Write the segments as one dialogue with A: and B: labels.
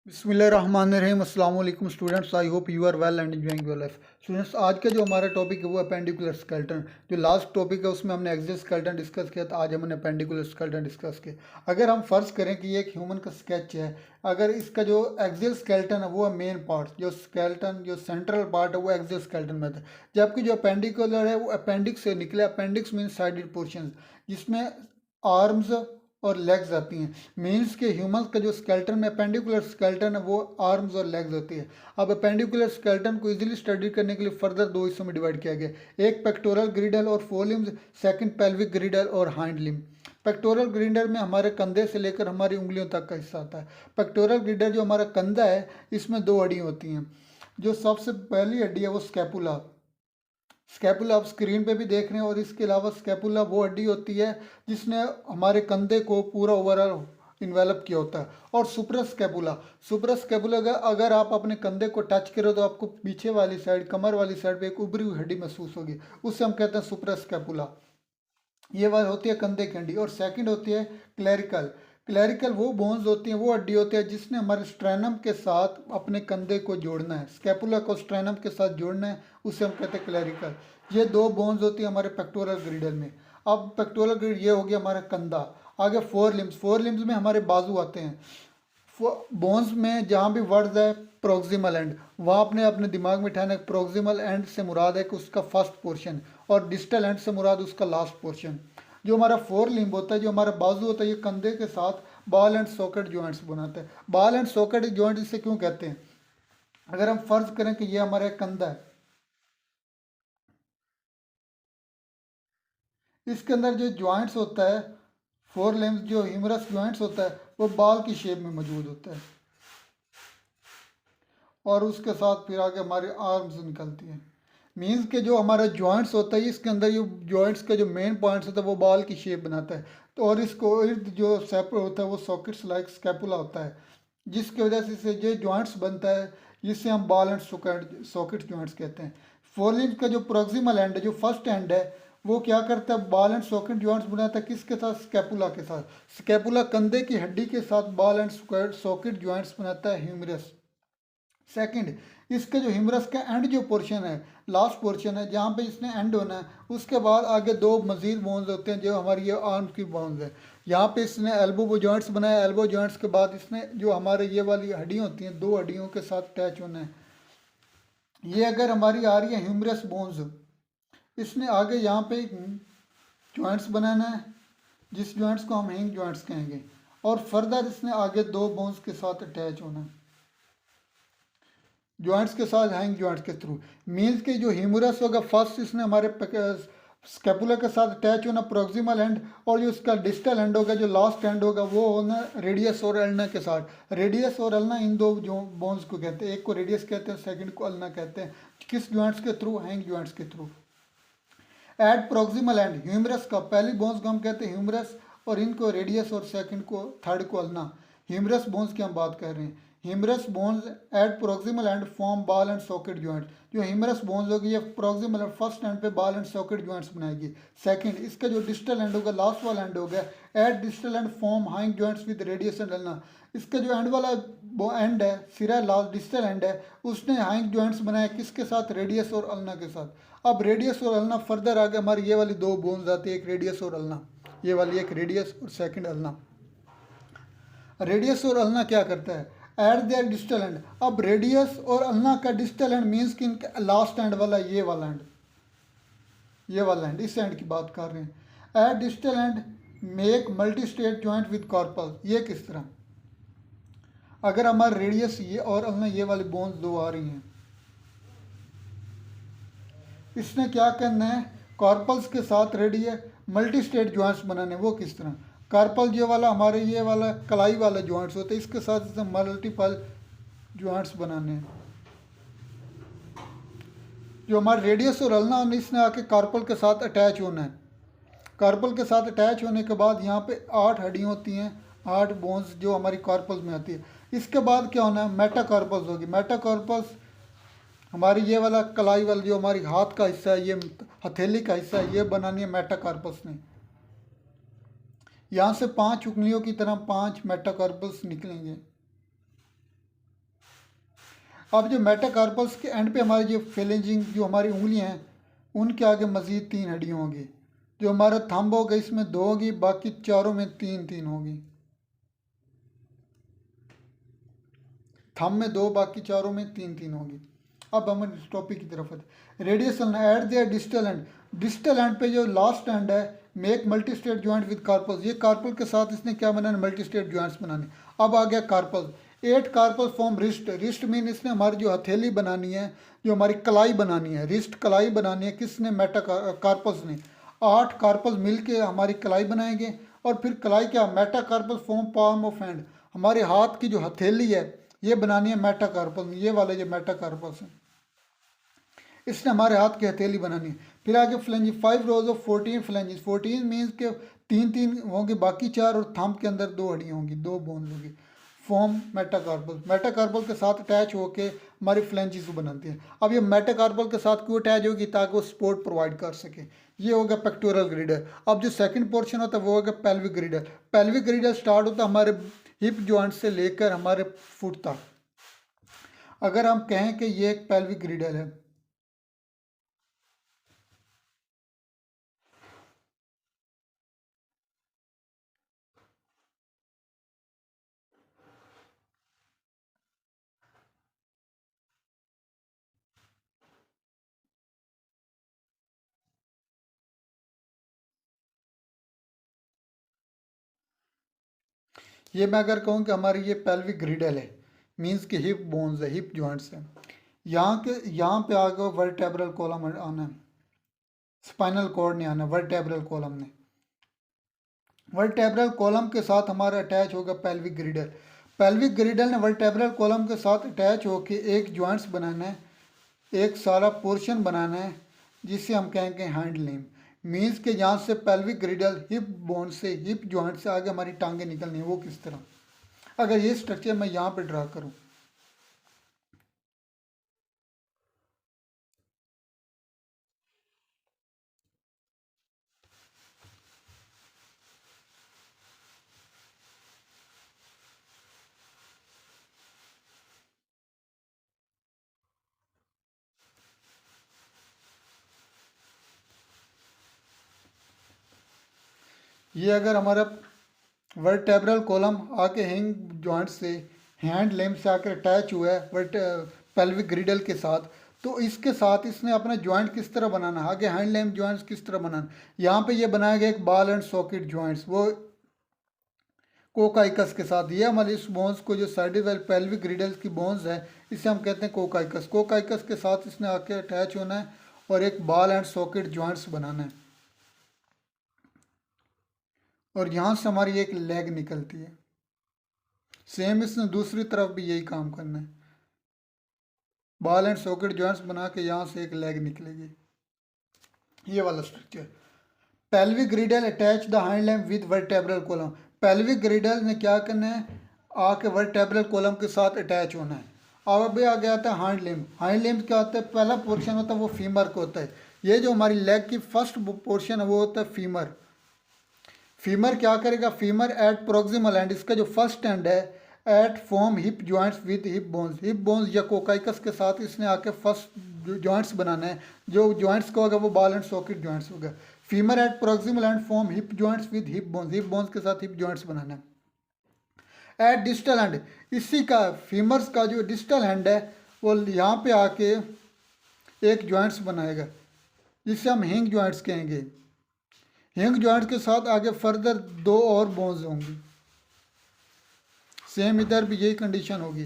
A: बिस्मिल्लाहिर्रहमानिर्रहीम अस्सलाम वालेकुम students. I hope you are well and enjoying your life. Students, आज का जो हमारा टॉपिक है वो अपेंडिकुलर स्केलेटन। जो लास्ट टॉपिक है उसमें हमने एक्सियल स्केलेटन डिस्कस किया था, आज हमने अपेंडिकुलर स्केलेटन डिस्कस किया। अगर हम फर्ज करें कि ये एक ह्यूमन का स्केच है, अगर इसका जो एक्सियल स्केलेटन है वो है मेन पार्ट, जो स्केलेटन जो सेंट्रल पार्ट है वो एक्सियल स्केलेटन में था, जबकि जो अपेंडिकुलर है वो अपेंडिक्स से निकले। अपेंडिक्स मीन साइडेड पोर्शन, जिसमें आर्म्स और लेग्स आती हैं। मीन्स के ह्यूमन का जो स्केलेटन में अपेंडिकुलर स्केलेटन है वो आर्म्स और लेग्स होती है। अब अपेंडिकुलर स्केलेटन को इजीली स्टडी करने के लिए फर्दर दो हिस्सों में डिवाइड किया गया, एक पेक्टोरल ग्रिडल और फोर लिम्स, सेकंड पेल्विक ग्रिडल और हाइंड लिम्ब। पेक्टोरल ग्रिडल में हमारे कंधे से लेकर हमारी उंगलियों तक का हिस्सा आता है। पेक्टोरल ग्रिडल जो हमारा कंधा है, इसमें दो हड्डियाँ होती हैं। जो सबसे पहली हड्डी है वो स्कैपुला। स्कैपुला आप स्क्रीन पे भी देख रहे हैं। और इसके अलावा स्कैपुला वो हड्डी होती है जिसने हमारे कंधे को पूरा ओवरऑल इन्वेलप किया होता है। और सुपरस स्कैपुला, सुपरस स्कैपुला अगर आप अपने कंधे को टच करो तो आपको पीछे वाली साइड, कमर वाली साइड पे एक उभरी हुई हड्डी महसूस होगी, उससे हम कहते हैं सुपरस स्कैपुला। ये बात होती है कंधे की हड्डी। और सेकंड होती है क्लैरिकल। क्लैरिकल वो बोन्स होती हैं, वो हड्डी होती है जिसने हमारे स्ट्रेनम के साथ अपने कंधे को जोड़ना है, स्कैपुला को स्ट्रेनम के साथ जोड़ना है, उसे हम कहते हैं क्लैरिकल। ये दो बोन्स होती है हमारे पेक्टोरल ग्रिडल में। अब पेक्टोरल ग्रिडल ये हो गया हमारा कंधा। आगे फोर लिम्स, फोर लिम्स में हमारे बाजू आते हैं। बोन्स में जहाँ भी वर्ड्स है प्रोक्सिमल एंड, वहाँ अपने अपने दिमाग में ठाना है प्रोक्सिमल एंड से मुराद है कि उसका फर्स्ट पोर्शन, और डिस्टल एंड से मुराद उसका लास्ट पोर्शन। जो हमारा फोर लिम्ब होता है, जो हमारा बाजू होता है, ये कंधे के साथ बॉल एंड सॉकेट जॉइंट्स बनाते हैं। बॉल एंड सॉकेट जॉइंट इसे क्यों कहते हैं? अगर हम फर्ज करें कि ये हमारा एक कंधा है, इसके अंदर जो जॉइंट्स होता है, फोर लिम्स जो ह्यूमरस जॉइंट्स होता है, वो बॉल की शेप में मौजूद होता है। और उसके साथ फिर आगे हमारी आर्म्स निकलती हैं। मीन्स के जो हमारा जॉइंट्स होता है, इसके अंदर ये जॉइंट्स का जो मेन पॉइंट्स होता है वो बॉल की शेप बनाता है। तो और इसको इर्द जो सेपरेट होता है वो सॉकेट्स लाइक स्कैपुला होता है, जिसकी वजह से इसे जो जॉइंट्स बनता है, जिससे हम बॉल एंड सॉकेट जॉइंट्स कहते हैं। फोर लिम्स का जो प्रोक्सिमल एंड है, जो फर्स्ट एंड है, वो क्या करता है? बॉल एंड सॉकेट जॉइंट्स बनाता है। किसके साथ? स्कैपुला के साथ। स्कैपुला कंधे की हड्डी के साथ बॉल एंड सॉकेट जॉइंट्स बनाता है ह्यूमरस। सेकंड, इसका जो हिमरस का एंड जो पोर्शन है, लास्ट पोर्शन है जहाँ पे इसने एंड होना है, उसके बाद आगे दो मजीद बोन्स होते हैं जो हमारी ये आर्म की बोन्स है। यहाँ पे इसने एल्बो जॉइंट्स बनाया, एल्बो जॉइंट्स के बाद इसने जो हमारे ये वाली हड्डियाँ होती हैं, दो हड्डियों के साथ अटैच होना है। ये अगर हमारी आ रही है ह्यूमरस बोन्स, इसने आगे यहाँ पे जॉइंट्स बनाना है, जिस जॉइंट्स को हम हिंग जॉइंट्स कहेंगे। और फर्दर इसने आगे दो बोन्स के साथ अटैच होना है, जॉइंट्स के साथ, हैंग जॉइंट्स के थ्रू। मीन्स के जो ह्यूमरस होगा फर्स्ट इसने हमारे स्कैपुला के साथ अटैच होना, प्रोक्सिमल एंड। और जो इसका डिस्टल एंड होगा, जो लास्ट एंड होगा, वो होना रेडियस और अल्ना के साथ। रेडियस और अल्ना इन दो जो बोन्स को कहते हैं, एक को रेडियस कहते हैं, सेकंड को अल्ना कहते हैं। किस जॉइंट्स के थ्रू? हैंग जॉइंट्स के through. At proximal end humerus का, पहली बोन्स को हम कहते हैं ह्यूमरस, और इनको रेडियस, और सेकंड को, थर्ड को अल्ना। ह्यूमरस बोन्स की हम बात कर रहे हैं। Humerus bones at proximal end form ball and socket joint. जो ह्यूमरस बोन्स होगी ये प्रोक्सिमल एंड फर्स्ट एंड पे बॉल एंड सॉकेट जॉइंट्स बनाएगी। सेकंड, इसका जो डिस्टल एंड होगा, लास्ट वाला एंड होगा, at distal end form hinge joints with radius and ulna. इसका जो एंड वाला एंड है, सिरा लास्ट डिस्टल एंड है, उसने हाइंग जॉइंट्स बनाए किसके साथ? रेडियस और अल्ना के साथ। अब रेडियस और अल्ना फर्दर आगे हमारी ये वाली दो बोन्स आती है, एक रेडियस और अल्ना, ये वाली एक रेडियस और सेकंड अल्ना। रेडियस और अल्ना क्या करता है? Eight there distal end. अब रेडियस और अल्ना का डिस्टल एंड मीन्स कि इनका लास्ट एंड वाला ये वाला एंड, ये वाला एंड, इस एंड की बात कर रहे हैं। At distal end make multi state joint with carpal. ये किस तरह? अगर हमारा रेडियस ये और अल्ना, ये वाली बोन्स दो आ रही हैं, इसने क्या करना है? कॉर्पल्स के साथ रेडियस मल्टी स्टेट जॉइंट्स बनाने। वो किस तरह? कार्पल ये वाला हमारे ये वाला कलाई वाला जॉइंट्स होते हैं, इसके साथ इसने मल्टीपल जॉइंट्स बनाने हैं। जो हमारे रेडियस और अल्ना, इसने आके कार्पल के साथ अटैच होना है। कार्पल के साथ अटैच होने के बाद यहाँ पे 8 हड्डियाँ होती हैं, 8 बोन्स जो हमारी कार्पल्स में आती है। इसके बाद क्या होना है? मेटाकार्पल्स होगी। मेटाकार्पल्स हमारी ये वाला कलाई वाला जो हमारी हाथ का हिस्सा है, ये हथेली का हिस्सा है, ये बनानी है मेटाकार्पल्स ने। यहाँ से 5 उंगलियों की तरह 5 मेटाकार्पल्स निकलेंगे। अब जो मेटाकार्पल्स के एंड पे हमारी जो फेलेंजिंग जो हमारी उंगलियां हैं उनके आगे मज़ीद 3 हड्डियाँ होंगी। जो हमारा थंब होगा इसमें 2 होगी, बाकी चारों में 3 होगी। थंब में 2, बाकी चारों में 3 होगी। अब हम इस टॉपिक की तरफ आते। Radiation at the distal end, distal end पे जो लास्ट एंड है, make multi state joint with carpals, ये कार्पल के साथ इसने क्या बनाना, मल्टी स्टेट ज्वाइंट्स बनाने। अब आ गया carpals, 8 carpals form wrist, wrist mean इसने हमारी जो हथेली बनानी है, जो हमारी कलाई बनानी है, रिस्ट कलाई बनानी है, किसने, मेटा कार्पल्स ने। 8 कार्पल्स मिलके हमारी कलाई बनाएंगे, और फिर कलाई क्या, metacarpals form palm of hand, हमारे हाथ की जो हथेली है ये बनानी है मेटा कार्पल, ये वाले जो मेटा कार्पल्स हैं इसने हमारे हाथ की हथेली बनानी है। फिर आगे फ्लेंजिस, 5 रोज ऑफ 14 फ्लेंजिस, 14 मीन्स के 3 होंगे, बाकी 4, और थंब के अंदर 2 हड्डियाँ होंगी, 2 बोन्स होंगी, फॉर्म मेटाकार्पल। मेटाकार्पल के साथ अटैच होके हमारी फ्लेंजिस बनाती है। अब ये मेटाकार्पल के साथ क्यों अटैच होगी, ताकि वो सपोर्ट प्रोवाइड कर सके। ये होगा पेक्टोरल ग्रिडल। अब जो सेकंड पोर्शन होता है वो होगा पेल्विक ग्रिडल। पेल्विक ग्रिडल स्टार्ट होता है हमारे हिप जॉइंट से लेकर हमारे फुट तक। अगर हम कहें कि ये एक पेल्विक ग्रिडल है, ये मैं अगर कहूँ कि हमारी ये पेल्विक ग्रिडल है, मीन्स कि हिप बोन्स है, हिप जॉइंट्स है। यहाँ पे आगे वर्टेब्रल कॉलम आना है, स्पाइनल कॉर्ड नहीं आना, वर्टेब्रल कॉलम ने। वर्टेब्रल कॉलम के साथ हमारा अटैच होगा पेल्विक ग्रिडल। पेल्विक ग्रिडल ने वर्टेब्रल कॉलम के साथ अटैच होके एक जॉइंट्स बनाना है, एक सारा पोर्शन बनाना है, जिसे हम कहेंगे हैंड लिम्ब। मीन्स के यहाँ से पेल्विक ग्रिडल हिप बोन से, हिप जॉइंट से आगे हमारी टांगें निकलनी है। वो किस तरह, अगर ये स्ट्रक्चर मैं यहाँ पे ड्रा करूँ, ये अगर हमारा वर्टेब्रल कॉलम आके हिंग जॉइंट से, हैंड लिम्ब से आकर अटैच हुआ है पेल्विक ग्रिडल के साथ, तो इसके साथ इसने अपना जॉइंट किस तरह बनाना, आगे हैंड लिम्ब जॉइंट्स किस तरह बनाना। यहाँ पे ये बनाया गया एक बॉल एंड सॉकेट जॉइंट्स, वो कोकाइकस के साथ। ये हमारे इस बोन्स को, जो साइडिल पेल्विक ग्रिडल की बोन्स है, इसे हम कहते हैं कोकाइकस। कोकाइकस के साथ इसने आके अटैच होना है और एक बॉल एंड सॉकेट जॉइंट्स बनाना है। और यहाँ से हमारी एक लेग निकलती है, सेम इसने दूसरी तरफ भी यही काम करना है, बॉल एंड सॉकेट जॉइंट्स बना के यहाँ से एक लेग निकलेगी। ये वाला structure. Pelvic ग्रिडल attach the hind limb with vertebral column. Pelvic ग्रिडल ने क्या करना है, आके वर्टेब्रल कॉलम के साथ अटैच होना है। अब अभी आ गया था हैंड लिम्ब। हैंड लिम्ब क्या होता है, पहला पोर्शन होता है वो फीमर का होता है। ये जो हमारी लेग की फर्स्ट पोर्शन है वो होता है फीमर। फीमर क्या करेगा, फीमर एट प्रोक्सिमल एंड, इसका जो फर्स्ट एंड है, at form hip joints with hip bones. Hip bones या कोकाइकस के साथ इसने आके फर्स्ट जॉइंट्स बनाना है। जो जॉइंट्स का होगा वो बॉल एंड सॉकेट जॉइंट्स होगा। Femur at proximal end form hip joints with hip bones, hip bones के साथ हिप जॉइंट्स बनाना है। एट डिस्टल एंड, इसी का फीमर्स का जो डिस्टल एंड है वो यहाँ पे आके एक जॉइंट्स बनाएगा, जिसे हम हिंग जॉइंट्स कहेंगे। हिंग जॉइंट के साथ आगे फर्दर 2 और बोन्स होंगी। सेम इधर भी यही कंडीशन होगी।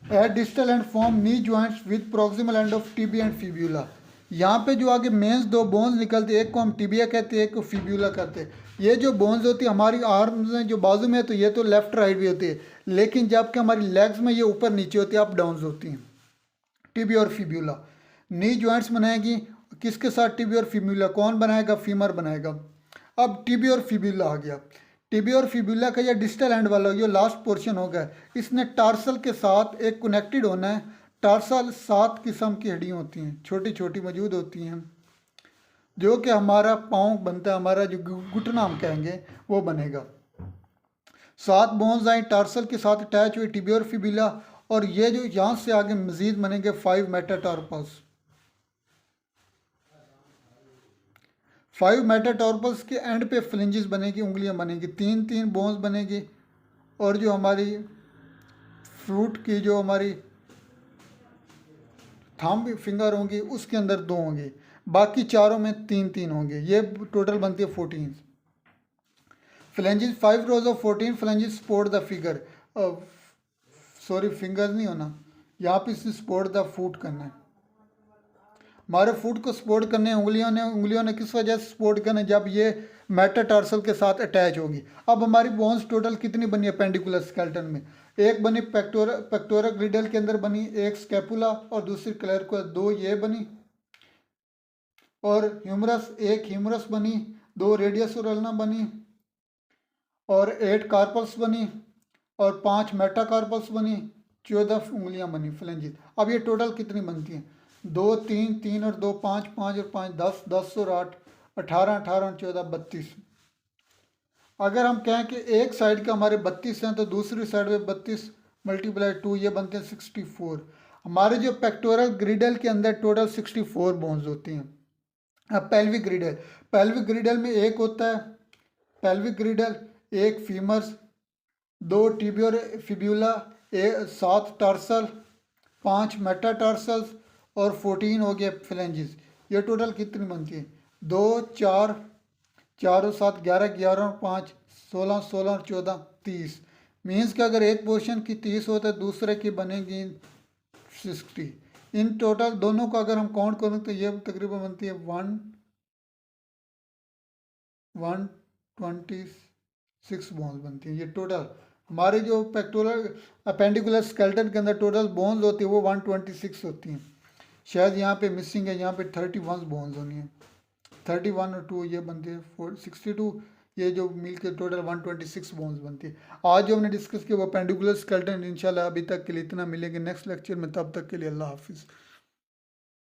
A: At distal end form knee joints with proximal end of tibia and fibula. यहाँ पे जो आगे मेंस 2 बोन्स निकलते हैं, एक को हम टिबिया कहते हैं, एक को फिब्यूला कहते हैं। ये जो बोन्स होती है हमारी आर्म्स में, जो बाजू में, तो ये तो लेफ्ट राइट भी होती है, लेकिन जबकि हमारी लेग्स में ये ऊपर नीचे होती है, अप डाउन होती हैं, टिबिया और फिब्यूला। नी जॉइंट्स बनाएगी किसके साथ, टिबिया और फिब्यूला। कौन बनाएगा, फीमर बनाएगा। अब टिबिया और फिब्यूला आ गया। टिबिया और फिब्यूला का ये डिस्टल एंड वाला ये लास्ट पोर्शन होगा, इसने टार्सल के साथ एक कनेक्टेड होना है। टार्सल 7 किस्म की हड्डियाँ होती हैं, छोटी छोटी मौजूद होती हैं, जो कि हमारा पाँव बनता है, हमारा जो घुटना हम कहेंगे वो बनेगा। 7 बोन्स आए टार्सल के साथ अटैच हुई, टिबिया और फिब्यूला, और ये जो यहाँ से आगे मज़ीद बनेंगे 5 मेटाटार्पल्स। 5 मेटाटार्पल्स के एंड पे फ्लिंजेस बनेगी, उंगलियां बनेगी, 3 बोन्स बनेगी। और जो हमारी फ्रूट की जो हमारी थंब फिंगर होंगी उसके अंदर 2 होंगे, बाकी चारों में 3 होंगे। ये टोटल बनती है 14 flanges. 5 rows of 14 flanges support the figure, sorry finger नहीं होना यहाँ पे, सपोर्ट द फुट करना है, हमारे फुट को सपोर्ट करने हैं उंगलियों ने किस वजह से सपोर्ट करना है, जब ये मेटाटार्सल के साथ अटैच होगी। अब हमारी बोन्स टोटल कितनी बनी है पेंडिकुलर स्केलेटन में? एक बनी पेक्टोरल ग्रिडल के अंदर बनी, एक स्कैपुला और दूसरी क्लेविकुलर, 2 ये बनी। और ह्यूमरस, एक ह्यूमरस बनी, 2 रेडियस और अल्ना बनी, और 8 कार्पल्स बनी, और 5 मेटाकार्पल्स बनी, 14 उंगलियां बनी फ्लेंजेस। अब ये टोटल कितनी बनती हैं? 2 3 3 और 2 5 5 और 5 10 10 और 8 18 18 और 14 32। अगर हम कहें कि एक साइड के हमारे 32 हैं तो दूसरी साइड में 32 मल्टीप्लाई 2 ये बनते हैं 64। हमारे जो पेक्टोरल ग्रिडल के अंदर टोटल 64 बोन्स होती हैं। अब पेल्विक ग्रिडल में एक होता है पेल्विक ग्रिडल, एक फीमर्स, 2 टिबियोर फिब्यूला, 7 टार्सल, 5 मेटाटार्सल्स और 14 हो गए फ्लेंजेस। ये टोटल कितनी बनती है? 2 4 4 और 7 11 11 और 5 16 16 और 14 30। मीन्स कि अगर एक पोर्शन की 30 होता है दूसरे की बनेगी 60। इन टोटल दोनों को अगर हम काउंट करें तो ये तकरीबन बनती है 126 बोन्स बनती है। ये टोटल हमारे जो पेक्टोरल अपेंडिकुलर स्केलेटन के अंदर टोटल बोन्स होती है वो 126 होती हैं। शायद यहाँ पे मिसिंग है, यहाँ पे 31 बोन्स होनी है, 31 और 2 ये बनती है 62। ये जो मिल के टोटल 126 बोन्स बनती है। आज जो हमने डिस्कस किया वो पेंडिकुलर स्केलेटन। इंशाल्लाह अभी तक के लिए इतना, मिलेंगे नेक्स्ट लेक्चर में, तब तक के लिए अल्लाह हाफिज़।